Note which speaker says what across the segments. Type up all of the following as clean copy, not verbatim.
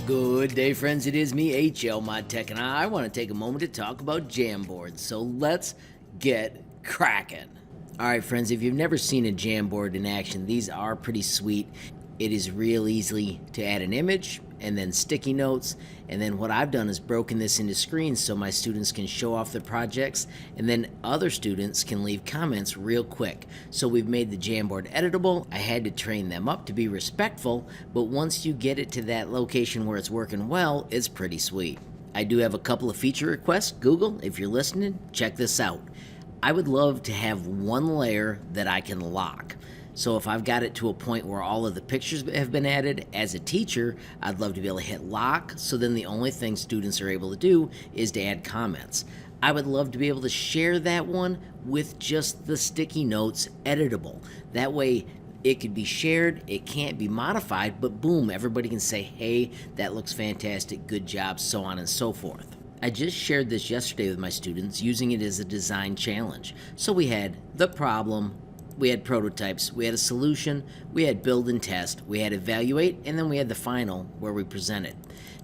Speaker 1: Good day, friends. It is me, HLModTech, and I want to take a moment to talk about Jamboards. So let's get cracking. All right, friends, if you've never seen a Jamboard in action, these are pretty sweet. It is real easy to add an image and then sticky notes. And then what I've done is broken this into screens so my students can show off their projects, and then other students can leave comments real quick. So we've made the Jamboard editable. I had to train them up to be respectful, but once you get it to that location where it's working well, it's pretty sweet. I do have a couple of feature requests. Google, if you're listening, check this out. I would love to have one layer that I can lock. So if I've got it to a point where all of the pictures have been added, as a teacher, I'd love to be able to hit lock, so then the only thing students are able to do is to add comments. I would love to be able to share that one with just the sticky notes editable. That way it could be shared, it can't be modified, but boom, everybody can say, hey, that looks fantastic, good job, so on and so forth. I just shared this yesterday with my students using it as a design challenge. So we had the problem, we had prototypes, we had a solution, we had build and test, we had evaluate, and then we had the final where we presented.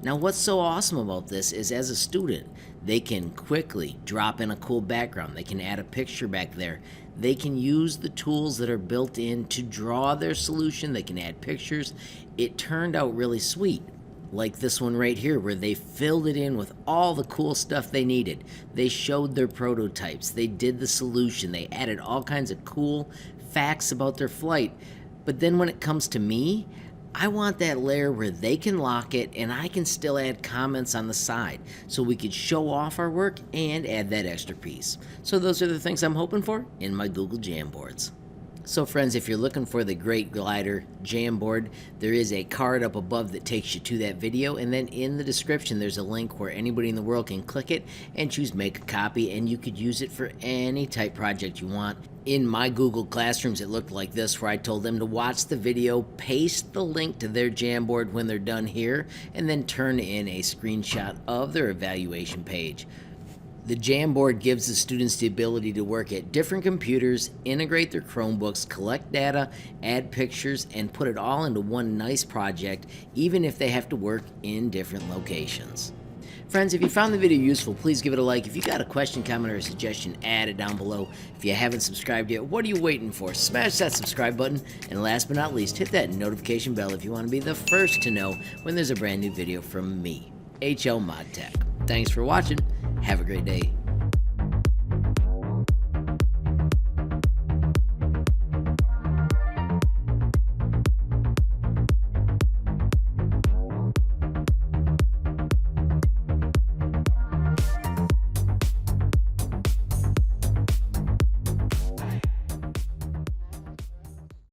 Speaker 1: Now what's so awesome about this is, as a student, they can quickly drop in a cool background, they can add a picture back there, they can use the tools that are built in to draw their solution, they can add pictures. It turned out really sweet. Like this one right here, where they filled it in with all the cool stuff they needed. They showed their prototypes, they did the solution, they added all kinds of cool facts about their flight. But then when it comes to me, I want that layer where they can lock it and I can still add comments on the side, so we could show off our work and add that extra piece. So those are the things I'm hoping for in my Google Jamboards. So friends, if you're looking for the Great Glider Jamboard, there is a card up above that takes you to that video, and then in the description there's a link where anybody in the world can click it and choose make a copy, and you could use it for any type project you want. In my Google Classrooms it looked like this, where I told them to watch the video, paste the link to their Jamboard when they're done here, and then turn in a screenshot of their evaluation page. The Jamboard gives the students the ability to work at different computers, integrate their Chromebooks, collect data, add pictures, and put it all into one nice project, even if they have to work in different locations. Friends, if you found the video useful, please give it a like. If you got a question, comment, or a suggestion, add it down below. If you haven't subscribed yet, what are you waiting for? Smash that subscribe button, and last but not least, hit that notification bell if you want to be the first to know when there's a brand new video from me, HLModTech. Thanks for watching. Have a great day.